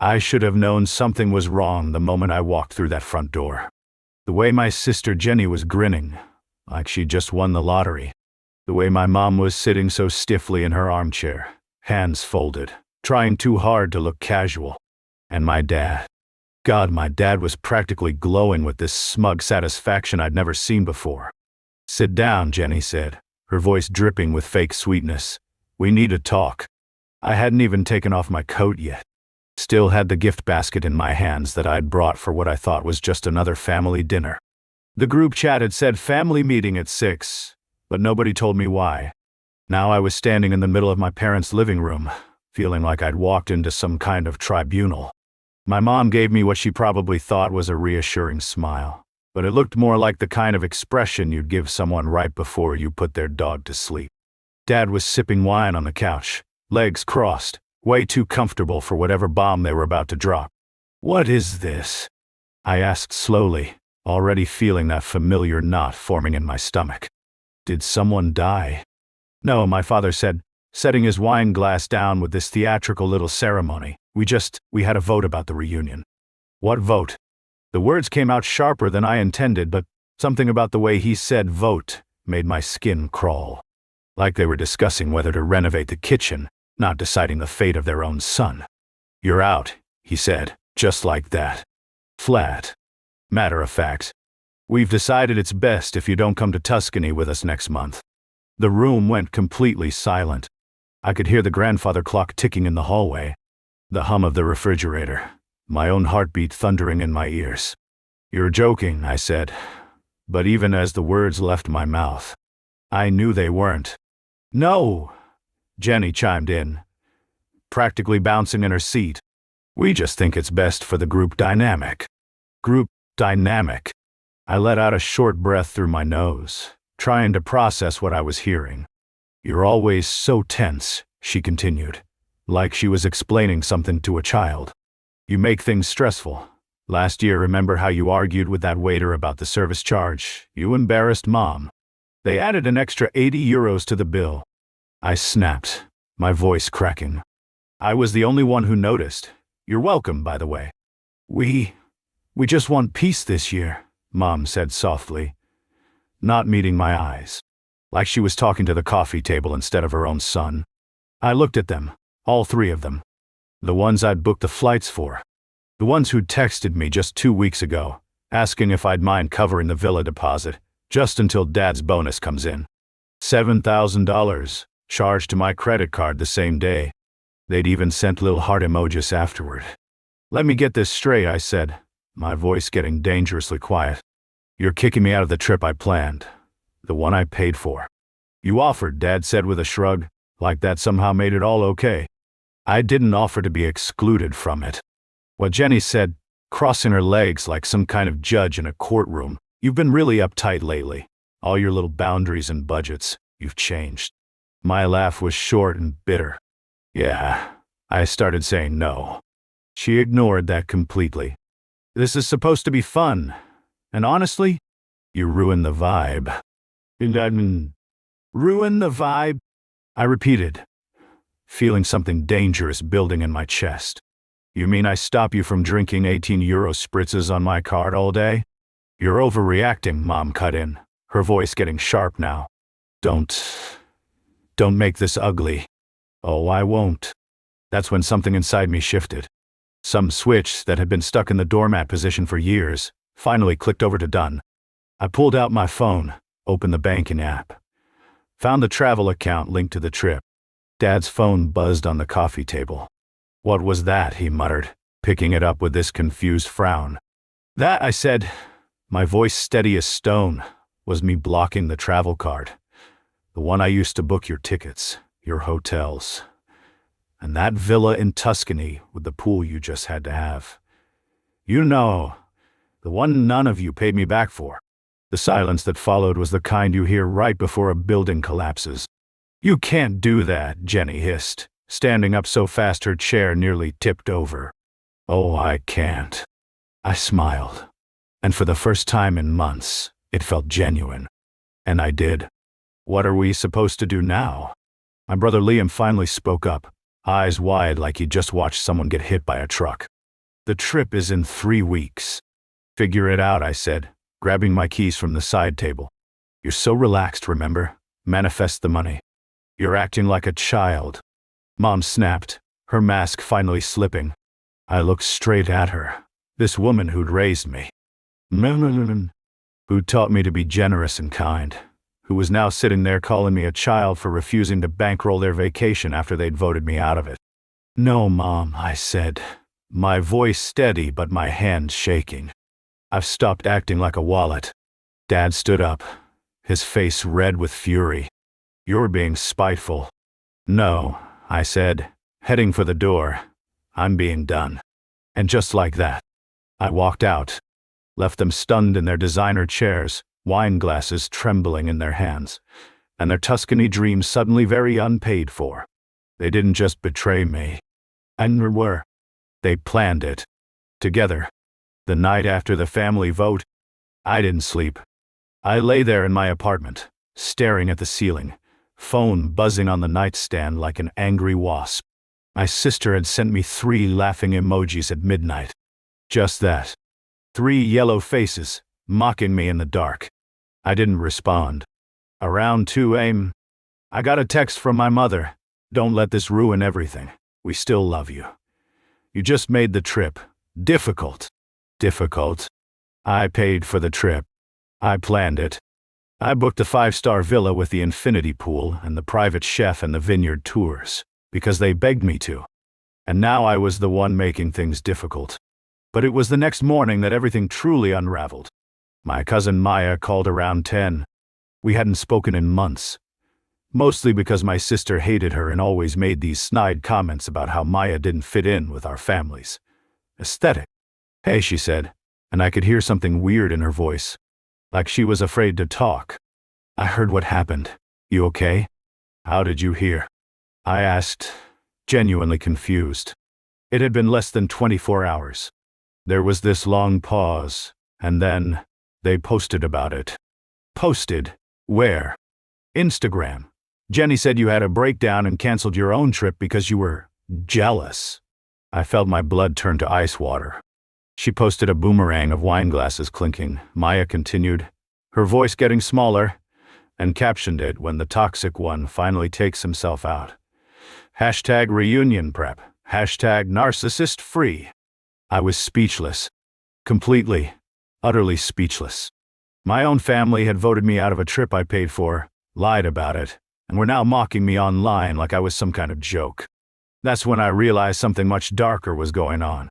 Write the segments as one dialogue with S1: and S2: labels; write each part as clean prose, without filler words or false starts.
S1: I should have known something was wrong the moment I walked through that front door. The way my sister Jenny was grinning, like she'd just won the lottery. The way my mom was sitting so stiffly in her armchair, hands folded, trying too hard to look casual. And my dad. God, my dad was practically glowing with this smug satisfaction I'd never seen before. "Sit down," Jenny said, her voice dripping with fake sweetness. "We need to talk." I hadn't even taken off my coat yet. Still had the gift basket in my hands that I'd brought for what I thought was just another family dinner. The group chat had said family meeting at 6, but nobody told me why. Now I was standing in the middle of my parents' living room, feeling like I'd walked into some kind of tribunal. My mom gave me what she probably thought was a reassuring smile, but it looked more like the kind of expression you'd give someone right before you put their dog to sleep. Dad was sipping wine on the couch, legs crossed, way too comfortable for whatever bomb they were about to drop. "What is this?" I asked slowly, already feeling that familiar knot forming in my stomach. "Did someone die?" "No," my father said, setting his wine glass down with this theatrical little ceremony. We had a vote about the reunion." "What vote?" The words came out sharper than I intended, but something about the way he said vote made my skin crawl. Like they were discussing whether to renovate the kitchen, not deciding the fate of their own son. "You're out," he said, just like that. Flat. Matter of fact. "We've decided it's best if you don't come to Tuscany with us next month." The room went completely silent. I could hear the grandfather clock ticking in the hallway, the hum of the refrigerator, my own heartbeat thundering in my ears. "You're joking," I said, but even as the words left my mouth, I knew they weren't. "No," Jenny chimed in, practically bouncing in her seat. "We just think it's best for the group dynamic." Group dynamic. I let out a short breath through my nose, trying to process what I was hearing. "You're always so tense," she continued, like she was explaining something to a child. "You make things stressful. Last year, remember how you argued with that waiter about the service charge? You embarrassed Mom. They added an extra €80 to the bill." I snapped, my voice cracking. "I was the only one who noticed. You're welcome, by the way." We just want peace this year," Mom said softly, not meeting my eyes, like she was talking to the coffee table instead of her own son. I looked at them, all three of them. The ones I'd booked the flights for. The ones who'd texted me just 2 weeks ago, asking if I'd mind covering the villa deposit, just until Dad's bonus comes in. $7,000, charged to my credit card the same day. They'd even sent little heart emojis afterward. "Let me get this straight," I said, my voice getting dangerously quiet. "You're kicking me out of the trip I planned, the one I paid for." "You offered," Dad said with a shrug, like that somehow made it all okay. "I didn't offer to be excluded from it." What Jenny said, crossing her legs like some kind of judge in a courtroom. "You've been really uptight lately. All your little boundaries and budgets, you've changed." My laugh was short and bitter. "Yeah." I started saying no. She ignored that completely. "This is supposed to be fun. And honestly, you ruined the vibe." "Ruin the vibe?" I repeated, feeling something dangerous building in my chest. "You mean I stop you from drinking €18 spritzes on my card all day?" "You're overreacting," Mom cut in, her voice getting sharp now. Don't make this ugly." "Oh, I won't." That's when something inside me shifted. Some switch that had been stuck in the doormat position for years finally clicked over to done. I pulled out my phone, opened the banking app, found the travel account linked to the trip. Dad's phone buzzed on the coffee table. "What was that?" he muttered, picking it up with this confused frown. "That," I said, my voice steady as stone, "was me blocking the travel card. The one I used to book your tickets, your hotels, and that villa in Tuscany with the pool you just had to have. You know, the one none of you paid me back for." The silence that followed was the kind you hear right before a building collapses. "You can't do that," Jenny hissed, standing up so fast her chair nearly tipped over. "Oh, I can't." I smiled, and for the first time in months, it felt genuine. And I did. "What are we supposed to do now?" My brother Liam finally spoke up, eyes wide like he just watched someone get hit by a truck. The trip is in 3 weeks. Figure it out, I said, grabbing my keys from the side table. You're so relaxed, remember? Manifest the money. You're acting like a child. Mom snapped, her mask finally slipping. I looked straight at her. This woman who'd raised me. Who taught me to be generous and kind. Who was now sitting there calling me a child for refusing to bankroll their vacation after they'd voted me out of it. No, Mom, I said, my voice steady but my hands shaking. I've stopped acting like a wallet. Dad stood up, his face red with fury. You're being spiteful. No, I said, heading for the door. I'm being done. And just like that, I walked out, left them stunned in their designer chairs, wine glasses trembling in their hands, and their Tuscany dreams suddenly very unpaid for. They didn't just betray me. And were. They planned it. Together. The night after the family vote, I didn't sleep. I lay there in my apartment, staring at the ceiling, phone buzzing on the nightstand like an angry wasp. My sister had sent me 3 laughing emojis at midnight. Just that. 3 yellow faces, mocking me in the dark. I didn't respond. Around 2 a.m., I got a text from my mother. Don't let this ruin everything. We still love you. You just made the trip difficult. Difficult. I paid for the trip. I planned it. I booked a 5-star villa with the infinity pool and the private chef and the vineyard tours, because they begged me to. And now I was the one making things difficult. But it was the next morning that everything truly unraveled. My cousin Maya called around 10. We hadn't spoken in months. Mostly because my sister hated her and always made these snide comments about how Maya didn't fit in with our families. Aesthetic. Hey, she said, and I could hear something weird in her voice, like she was afraid to talk. I heard what happened. You okay? How did you hear? I asked, genuinely confused. It had been less than 24 hours. There was this long pause, and then they posted about it. Posted? Where? Instagram. Jenny said you had a breakdown and canceled your own trip because you were jealous. I felt my blood turn to ice water. She posted a boomerang of wine glasses clinking. Maya continued, her voice getting smaller, and captioned it when the toxic one finally takes himself out. Hashtag reunion prep. Hashtag narcissist free. I was speechless. Completely, utterly speechless. My own family had voted me out of a trip I paid for, lied about it, and were now mocking me online like I was some kind of joke. That's when I realized something much darker was going on.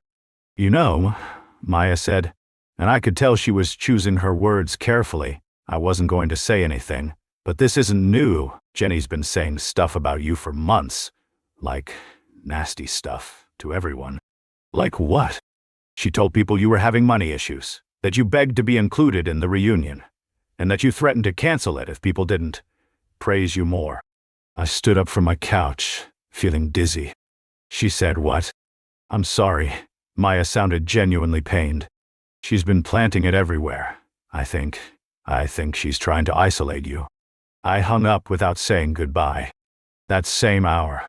S1: You know, Maya said, and I could tell she was choosing her words carefully. I wasn't going to say anything, but this isn't new. Jenny's been saying stuff about you for months. Like, nasty stuff, to everyone. Like what? She told people you were having money issues, that you begged to be included in the reunion, and that you threatened to cancel it if people didn't praise you more. I stood up from my couch, feeling dizzy. She said, what? I'm sorry. Maya sounded genuinely pained. She's been planting it everywhere, I think. I think she's trying to isolate you. I hung up without saying goodbye. That same hour,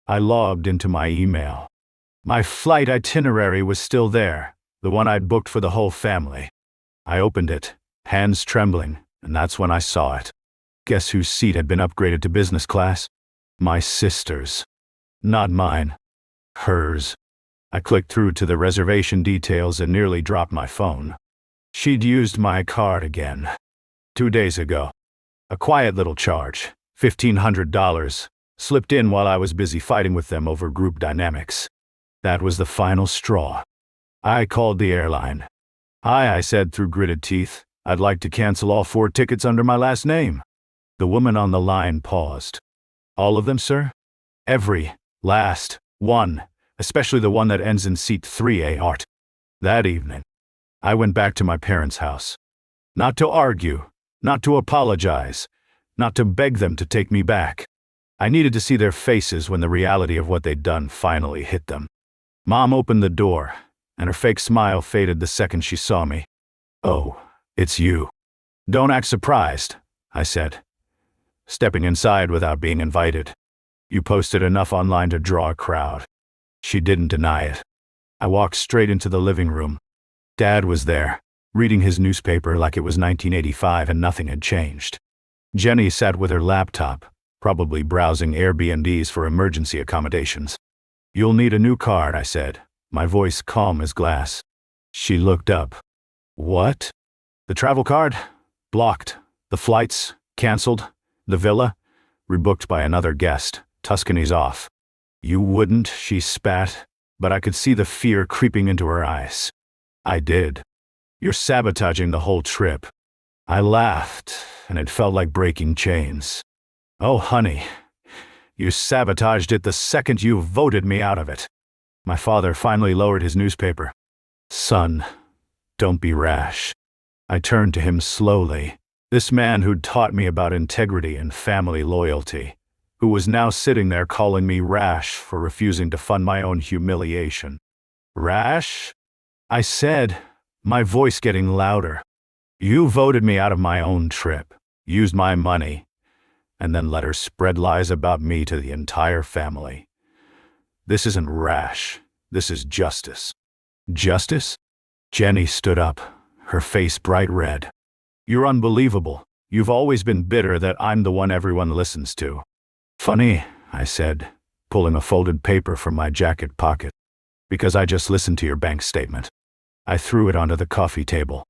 S1: I logged into my email. My flight itinerary was still there, the one I'd booked for the whole family. I opened it, hands trembling, and that's when I saw it. Guess whose seat had been upgraded to business class? My sister's. Not mine. Hers. I clicked through to the reservation details and nearly dropped my phone. She'd used my card again. 2 days ago. A quiet little charge, $1,500, slipped in while I was busy fighting with them over group dynamics. That was the final straw. I called the airline. Hi, I said through gritted teeth. I'd like to cancel all 4 tickets under my last name. The woman on the line paused. All of them, sir? Every last one, especially the one that ends in seat 3A art. That evening, I went back to my parents' house. Not to argue, not to apologize, not to beg them to take me back. I needed to see their faces when the reality of what they'd done finally hit them. Mom opened the door, and her fake smile faded the second she saw me. Oh, it's you. Don't act surprised, I said, stepping inside without being invited. You posted enough online to draw a crowd. She didn't deny it. I walked straight into the living room. Dad was there, reading his newspaper like it was 1985 and nothing had changed. Jenny sat with her laptop, probably browsing Airbnbs for emergency accommodations. "You'll need a new card," I said, my voice calm as glass. She looked up. "What?" "The travel card? Blocked. The flights? Cancelled. The villa? Rebooked by another guest. Tuscany's off." "You wouldn't," she spat, but I could see the fear creeping into her eyes. "I did. You're sabotaging the whole trip." I laughed, and it felt like breaking chains. "Oh, honey, you sabotaged it the second you voted me out of it." My father finally lowered his newspaper. "Son, don't be rash." I turned to him slowly. This man who'd taught me about integrity and family loyalty, who was now sitting there calling me rash for refusing to fund my own humiliation. "Rash?" I said, my voice getting louder. "You voted me out of my own trip, used my money, and then let her spread lies about me to the entire family. This isn't rash. This is justice." "Justice?" Jenny stood up, her face bright red. "You're unbelievable. You've always been bitter that I'm the one everyone listens to." "Funny," I said, pulling a folded paper from my jacket pocket, "because I just listened to your bank statement." I threw it onto the coffee table.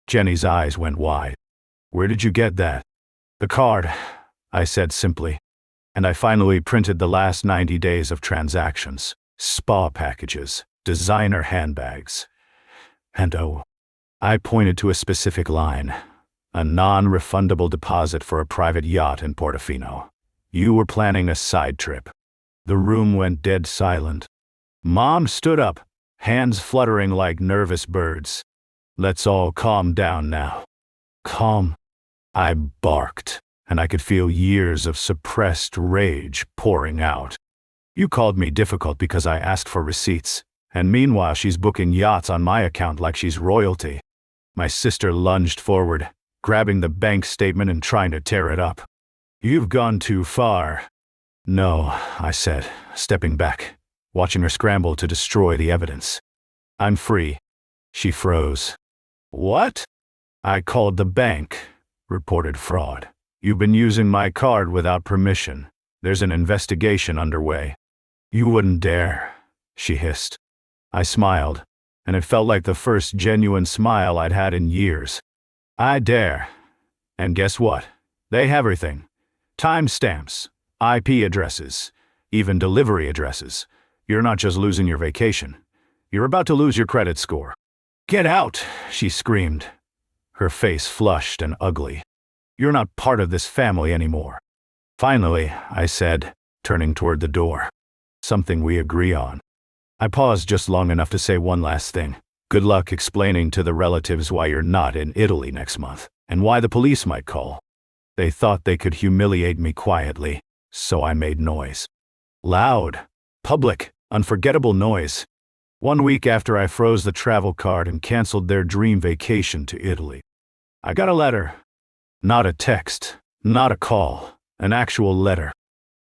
S1: Jenny's eyes went wide. "Where did you get that?" "The card," I said simply, and I finally printed the last 90 days of transactions, spa packages, designer handbags. And I pointed to a specific line, a non-refundable deposit for a private yacht in Portofino. "You were planning a side trip." The room went dead silent. Mom stood up, hands fluttering like nervous birds. "Let's all calm down now." "Calm?" I barked, and I could feel years of suppressed rage pouring out. "You called me difficult because I asked for receipts, and meanwhile she's booking yachts on my account like she's royalty." My sister lunged forward, grabbing the bank statement and trying to tear it up. "You've gone too far." "No," I said, stepping back, watching her scramble to destroy the evidence. "I'm free." She froze. "What?" "I called the bank," reported fraud. "You've been using my card without permission. There's an investigation underway." "You wouldn't dare," she hissed. I smiled, and it felt like the first genuine smile I'd had in years. "I dare. And guess what? They have everything. Timestamps, IP addresses, even delivery addresses. You're not just losing your vacation. You're about to lose your credit score." "Get out," she screamed, her face flushed and ugly. "You're not part of this family anymore." "Finally," I said, turning toward the door. "Something we agree on." I paused just long enough to say one last thing. "Good luck explaining to the relatives why you're not in Italy next month, and why the police might call." They thought they could humiliate me quietly, so I made noise. Loud, public, unforgettable noise. 1 week after I froze the travel card and canceled their dream vacation to Italy, I got a letter. Not a text, not a call, an actual letter.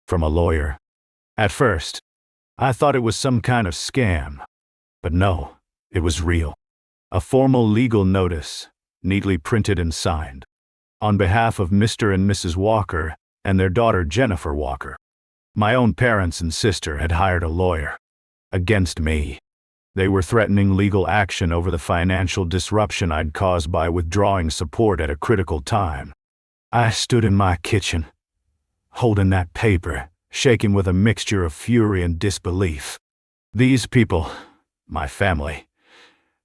S1: From a lawyer. At first, I thought it was some kind of scam. But no, it was real. A formal legal notice, neatly printed and signed. On behalf of Mr. and Mrs. Walker and their daughter Jennifer Walker. My own parents and sister had hired a lawyer. Against me. They were threatening legal action over the financial disruption I'd caused by withdrawing support at a critical time. I stood in my kitchen, holding that paper, shaking with a mixture of fury and disbelief. These people, my family,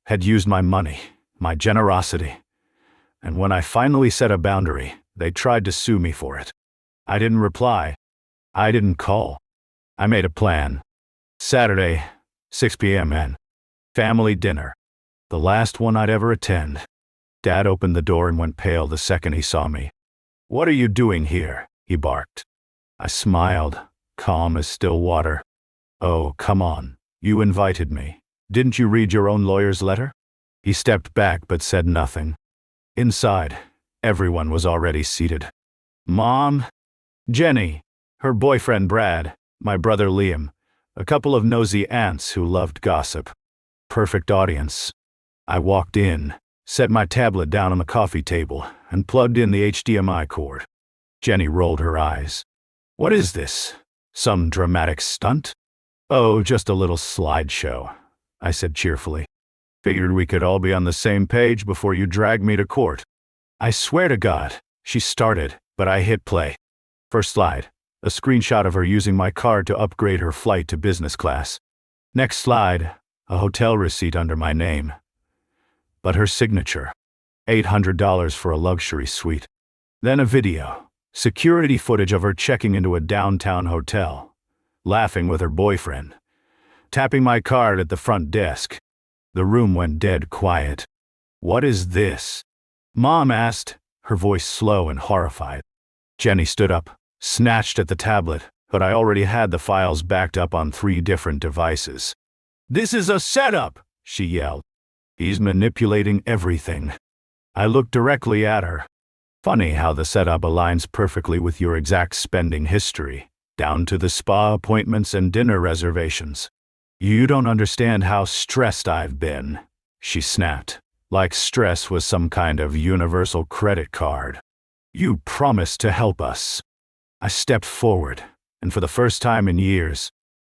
S1: had used my money, my generosity. And when I finally set a boundary, they tried to sue me for it. I didn't reply. I didn't call. I made a plan. Saturday, 6 p.m. and family dinner. The last one I'd ever attend. Dad opened the door and went pale the second he saw me. "What are you doing here?" he barked. I smiled, calm as still water. "Oh, come on. You invited me. Didn't you read your own lawyer's letter?" He stepped back but said nothing. Inside, everyone was already seated. "Mom?" Jenny, her boyfriend Brad, my brother Liam, a couple of nosy aunts who loved gossip. Perfect audience. I walked in, set my tablet down on the coffee table, and plugged in the HDMI cord. Jenny rolled her eyes. "What is this? Some dramatic stunt?" "Oh, just a little slideshow," I said cheerfully. "Figured we could all be on the same page before you dragged me to court." "I swear to God," she started, but I hit play. First slide, a screenshot of her using my card to upgrade her flight to business class. Next slide, a hotel receipt under my name. But her signature, $800 for a luxury suite. Then a video, security footage of her checking into a downtown hotel, laughing with her boyfriend, tapping my card at the front desk. The room went dead quiet. "What is this?" Mom asked, her voice slow and horrified. Jenny stood up, snatched at the tablet, but I already had the files backed up on 3 different devices. "This is a setup," she yelled. "He's manipulating everything." I looked directly at her. Funny how the setup aligns perfectly with your exact spending history, down to the spa appointments and dinner reservations. "You don't understand how stressed I've been," she snapped, like stress was some kind of universal credit card. "You promised to help us." I stepped forward, and for the first time in years,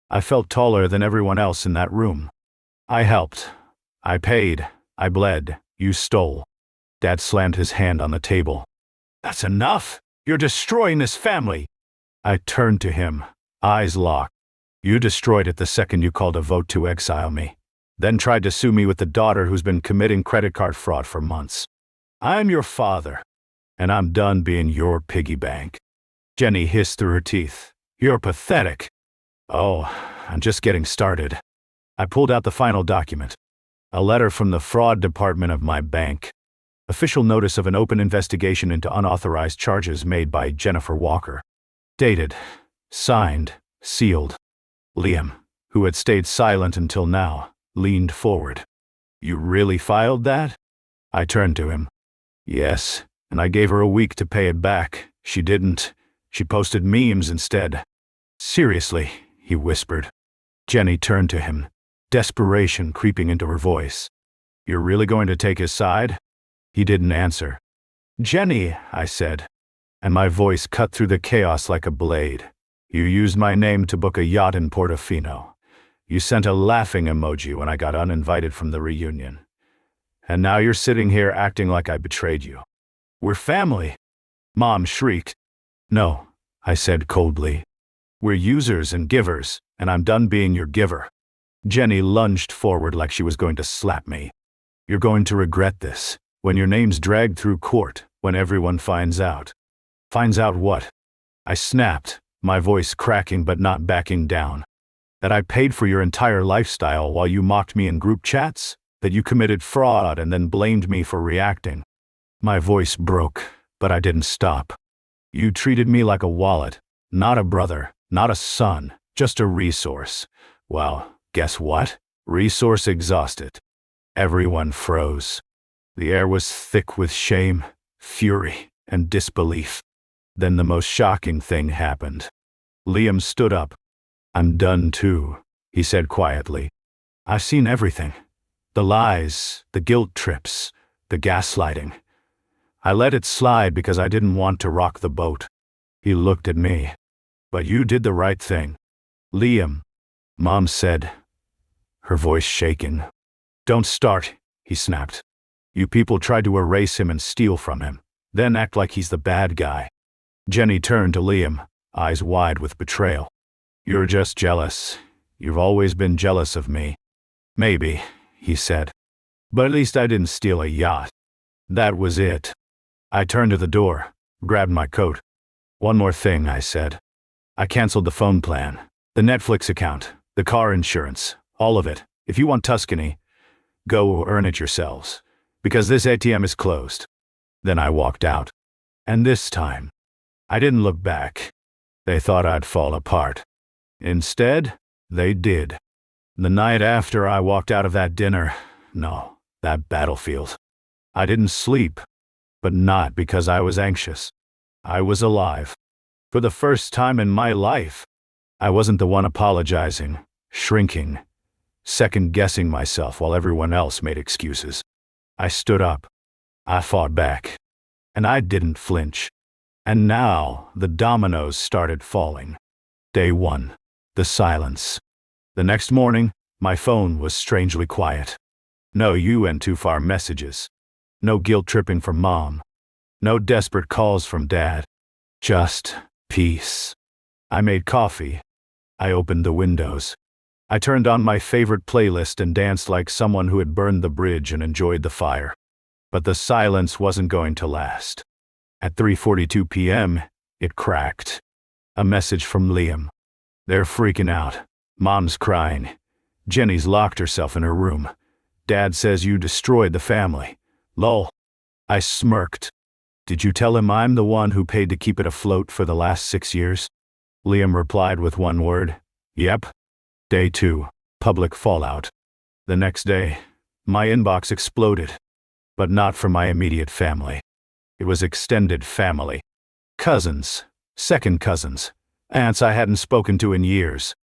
S1: I felt taller than everyone else in that room. "I helped. I paid. I bled. You stole." Dad slammed his hand on the table. "That's enough! You're destroying this family!" I turned to him, eyes locked. "You destroyed it the second you called a vote to exile me, then tried to sue me with the daughter who's been committing credit card fraud for months. I'm your father, and I'm done being your piggy bank." Jenny hissed through her teeth. "You're pathetic." "Oh, I'm just getting started." I pulled out the final document. A letter from the fraud department of my bank. Official notice of an open investigation into unauthorized charges made by Jennifer Walker. Dated. Signed. Sealed. Liam, who had stayed silent until now, leaned forward. "You really filed that?" I turned to him. "Yes, and I gave her a week to pay it back. She didn't. She posted memes instead." "Seriously," he whispered. Jenny turned to him, desperation creeping into her voice. "You're really going to take his side?" He didn't answer. "Jenny," I said, and my voice cut through the chaos like a blade. "You used my name to book a yacht in Portofino. You sent a laughing emoji when I got uninvited from the reunion. And now you're sitting here acting like I betrayed you. We're family." Mom shrieked. "No," I said coldly. "We're users and givers, and I'm done being your giver." Jenny lunged forward like she was going to slap me. "You're going to regret this, when your name's dragged through court, when everyone finds out." "Finds out what?" I snapped, my voice cracking but not backing down. "That I paid for your entire lifestyle while you mocked me in group chats? That you committed fraud and then blamed me for reacting?" My voice broke, but I didn't stop. "You treated me like a wallet, not a brother, not a son, just a resource. Well, guess what? Resource exhausted." Everyone froze. The air was thick with shame, fury, and disbelief. Then the most shocking thing happened. Liam stood up. "I'm done too," he said quietly. "I've seen everything. The lies, the guilt trips, the gaslighting. I let it slide because I didn't want to rock the boat." He looked at me. "But you did the right thing." "Liam," Mom said, her voice shaking. "Don't start," he snapped. "You people tried to erase him and steal from him, then act like he's the bad guy." Jenny turned to Liam, eyes wide with betrayal. "You're just jealous. You've always been jealous of me." "Maybe," he said. "But at least I didn't steal a yacht." That was it. I turned to the door, grabbed my coat. "One more thing," I said. "I canceled the phone plan, the Netflix account, the car insurance, all of it. If you want Tuscany, go earn it yourselves, because this ATM is closed." Then I walked out. And this time, I didn't look back. They thought I'd fall apart. Instead, they did. The night after I walked out of that dinner, no, that battlefield, I didn't sleep, but not because I was anxious. I was alive. For the first time in my life, I wasn't the one apologizing, shrinking, second-guessing myself while everyone else made excuses. I stood up. I fought back. And I didn't flinch. And now the dominoes started falling. Day 1. The silence. The next morning, my phone was strangely quiet. No "you went too far" messages. No guilt-tripping from Mom. No desperate calls from Dad. Just peace. I made coffee. I opened the windows. I turned on my favorite playlist and danced like someone who had burned the bridge and enjoyed the fire. But the silence wasn't going to last. At 3:42 p.m., it cracked. A message from Liam. They're freaking out. Mom's crying. Jenny's locked herself in her room. Dad says you destroyed the family. Lol. I smirked. Did you tell him I'm the one who paid to keep it afloat for the last 6 years? Liam replied with one word. Yep. Day 2. Public fallout. The next day, my inbox exploded. But not from my immediate family. It was extended family. Cousins. Second cousins. Aunts I hadn't spoken to in years.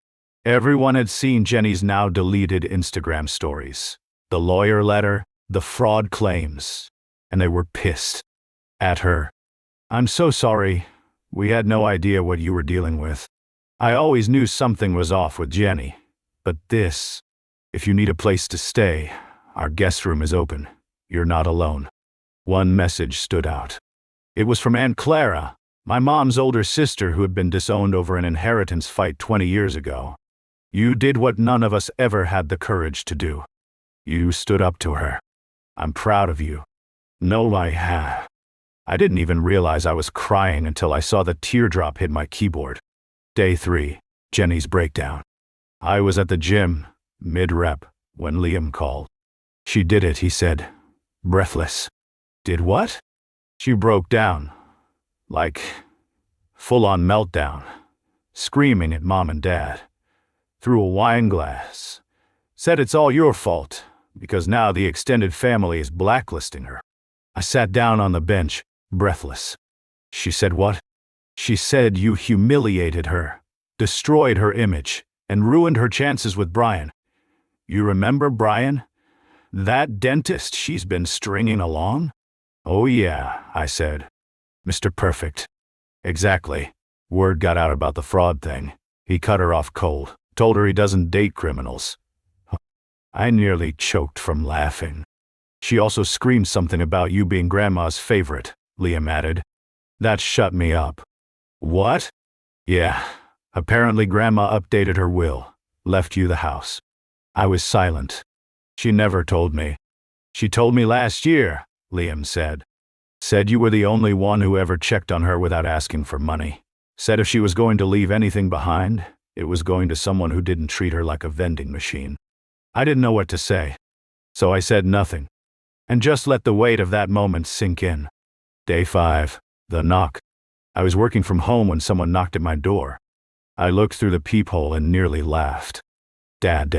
S1: Everyone had seen Jenny's now deleted Instagram stories. The lawyer letter, the fraud claims. And they were pissed. At her. I'm so sorry. We had no idea what you were dealing with. I always knew something was off with Jenny. But this. If you need a place to stay, our guest room is open. You're not alone. One message stood out. It was from Aunt Clara, my mom's older sister who had been disowned over an inheritance fight 20 years ago. You did what none of us ever had the courage to do. You stood up to her. I'm proud of you. No, I have. I didn't even realize I was crying until I saw the teardrop hit my keyboard. Day 3. Jenny's breakdown. I was at the gym, mid-rep, when Liam called. She did it, he said. Breathless. Did what? She broke down. Like, full-on meltdown. Screaming at Mom and Dad. Threw a wine glass. Said it's all your fault, because now the extended family is blacklisting her. I sat down on the bench, breathless. She said what? She said you humiliated her, destroyed her image, and ruined her chances with Brian. You remember Brian? That dentist she's been stringing along? Oh yeah, I said. Mr. Perfect. Exactly. Word got out about the fraud thing. He cut her off cold, told her he doesn't date criminals. I nearly choked from laughing. She also screamed something about you being Grandma's favorite, Liam added. That shut me up. What? Yeah. Apparently Grandma updated her will, left you the house. I was silent. She never told me. She told me last year, Liam said. Said you were the only one who ever checked on her without asking for money. Said if she was going to leave anything behind, it was going to someone who didn't treat her like a vending machine. I didn't know what to say. So I said nothing. And just let the weight of that moment sink in. Day 5. The knock. I was working from home when someone knocked at my door. I looked through the peephole and nearly laughed. Dad.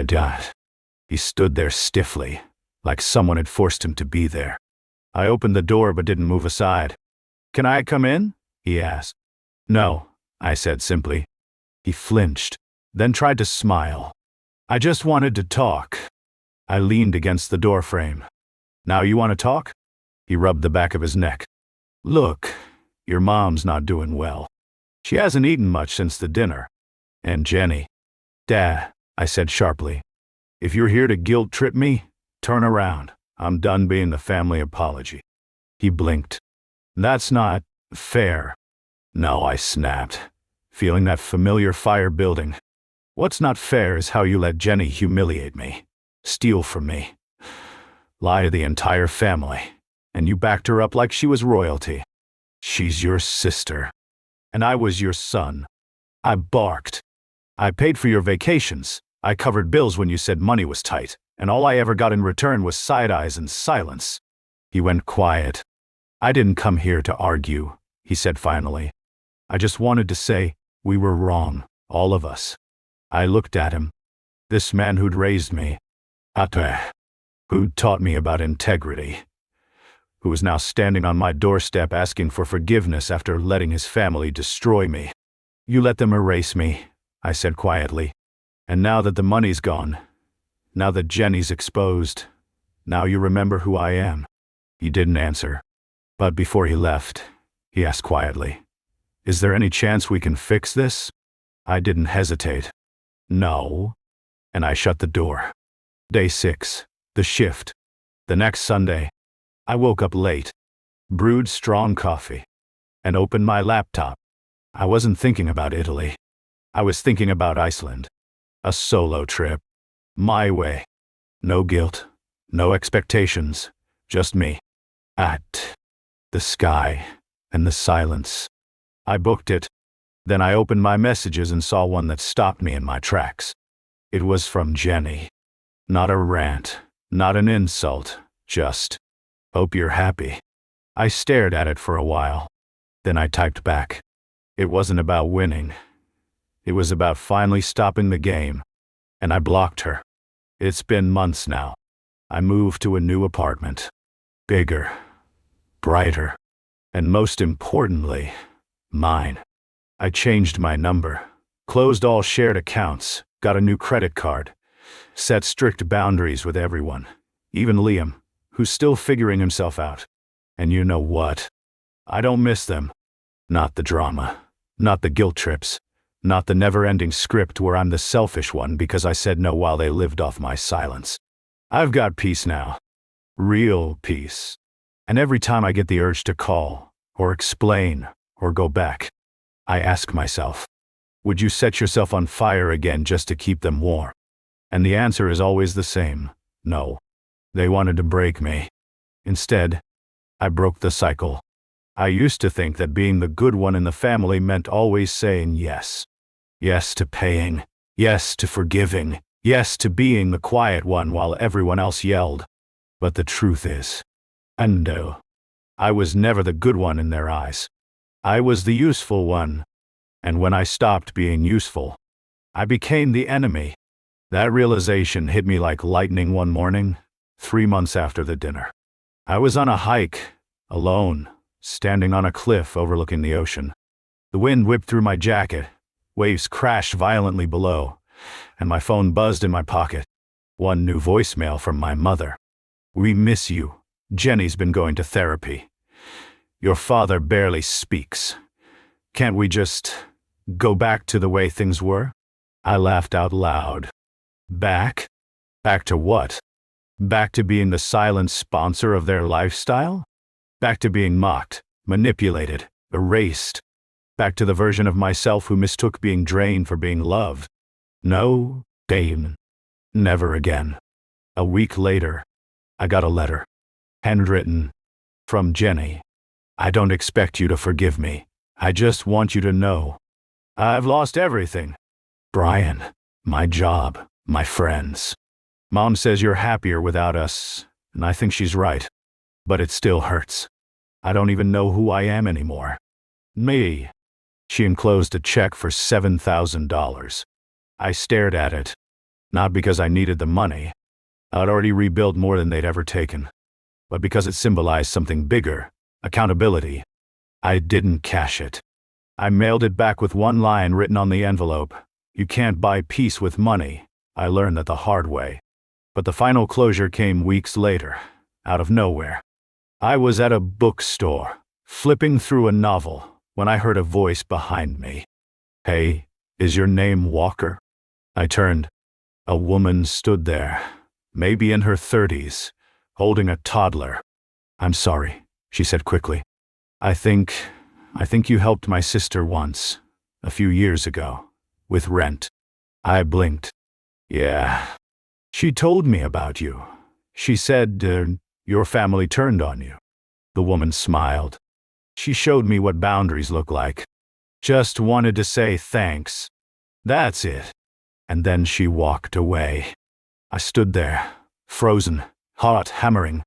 S1: He stood there stiffly, like someone had forced him to be there. I opened the door but didn't move aside. Can I come in? He asked. No, I said simply. He flinched, then tried to smile. I just wanted to talk. I leaned against the doorframe. Now you want to talk? He rubbed the back of his neck. Look, your mom's not doing well. She hasn't eaten much since the dinner. And Jenny. Dad, I said sharply. If you're here to guilt-trip me, turn around. I'm done being the family apology. He blinked. That's not fair. No, I snapped, feeling that familiar fire building. What's not fair is how you let Jenny humiliate me, steal from me, lie to the entire family, and you backed her up like she was royalty. She's your sister, and I was your son. I barked. I paid for your vacations. I covered bills when you said money was tight, and all I ever got in return was side eyes and silence. He went quiet. I didn't come here to argue, he said finally. I just wanted to say we were wrong, all of us. I looked at him. This man who'd raised me, who'd taught me about integrity, who was now standing on my doorstep asking for forgiveness after letting his family destroy me. You let them erase me, I said quietly. And now that the money's gone, now that Jenny's exposed, now you remember who I am. He didn't answer. But before he left, he asked quietly, "Is there any chance we can fix this?" I didn't hesitate. No. And I shut the door. Day 6, the shift. The next Sunday, I woke up late, brewed strong coffee, and opened my laptop. I wasn't thinking about Italy. I was thinking about Iceland. A solo trip. My way. No guilt. No expectations. Just me. At the sky and the silence. I booked it. Then I opened my messages and saw one that stopped me in my tracks. It was from Jenny. Not a rant. Not an insult. Just, "Hope you're happy." I stared at it for a while. Then I typed back. It wasn't about winning. It was about finally stopping the game. And I blocked her. It's been months now. I moved to a new apartment. Bigger. Brighter. And most importantly, mine. I changed my number. Closed all shared accounts. Got a new credit card. Set strict boundaries with everyone. Even Liam, who's still figuring himself out. And you know what? I don't miss them. Not the drama. Not the guilt trips. Not the never-ending script where I'm the selfish one because I said no while they lived off my silence. I've got peace now. Real peace. And every time I get the urge to call, or explain, or go back, I ask myself, would you set yourself on fire again just to keep them warm? And the answer is always the same. No. They wanted to break me. Instead, I broke the cycle. I used to think that being the good one in the family meant always saying yes. Yes to paying. Yes to forgiving. Yes to being the quiet one while everyone else yelled. But the truth is, no. I was never the good one in their eyes. I was the useful one. And when I stopped being useful, I became the enemy. That realization hit me like lightning one morning, 3 months after the dinner. I was on a hike, alone, standing on a cliff overlooking the ocean. The wind whipped through my jacket, waves crashed violently below, and my phone buzzed in my pocket. One new voicemail from my mother. "We miss you. Jenny's been going to therapy. Your father barely speaks. Can't we just go back to the way things were?" I laughed out loud. Back? Back to what? Back to being the silent sponsor of their lifestyle? Back to being mocked, manipulated, erased. Back to the version of myself who mistook being drained for being loved. No, Dane. Never again. A week later, I got a letter. Handwritten. From Jenny. "I don't expect you to forgive me. I just want you to know. I've lost everything. Brian, my job, my friends. Mom says you're happier without us, and I think she's right. But it still hurts. I don't even know who I am anymore. Me." She enclosed a check for $7,000. I stared at it. Not because I needed the money. I'd already rebuilt more than they'd ever taken. But because it symbolized something bigger. Accountability. I didn't cash it. I mailed it back with one line written on the envelope. "You can't buy peace with money." I learned that the hard way. But the final closure came weeks later, out of nowhere. I was at a bookstore, flipping through a novel, when I heard a voice behind me. "Hey, is your name Walker?" I turned. A woman stood there, maybe in her 30s, holding a toddler. "I'm sorry," she said quickly. I think you helped my sister once, a few years ago, with rent." I blinked. "Yeah. She told me about you. She said, your family turned on you." The woman smiled. She showed me what boundaries look like. "Just wanted to say thanks. That's it." And then she walked away. I stood there, frozen, heart hammering.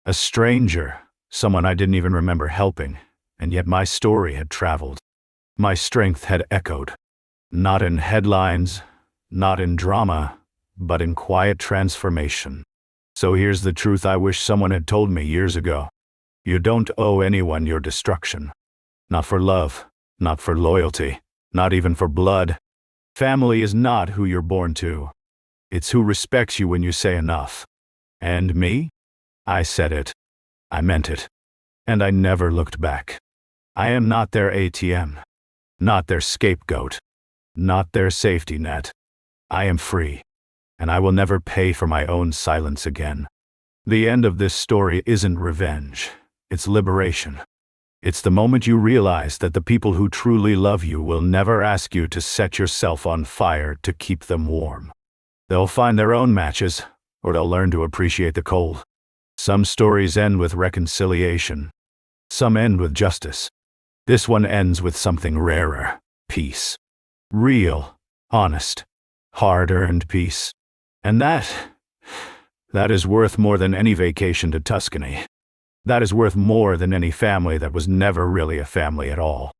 S1: A stranger, someone I didn't even remember helping, and yet my story had traveled. My strength had echoed. Not in headlines, not in drama, but in quiet transformation. So here's the truth I wish someone had told me years ago. You don't owe anyone your destruction. Not for love, not for loyalty, not even for blood. Family is not who you're born to. It's who respects you when you say enough. And me? I said it. I meant it. And I never looked back. I am not their ATM. Not their scapegoat. Not their safety net. I am free. And I will never pay for my own silence again. The end of this story isn't revenge. It's liberation. It's the moment you realize that the people who truly love you will never ask you to set yourself on fire to keep them warm. They'll find their own matches, or they'll learn to appreciate the cold. Some stories end with reconciliation. Some end with justice. This one ends with something rarer: peace. Real, honest, hard-earned peace. And that is worth more than any vacation to Tuscany. That is worth more than any family that was never really a family at all.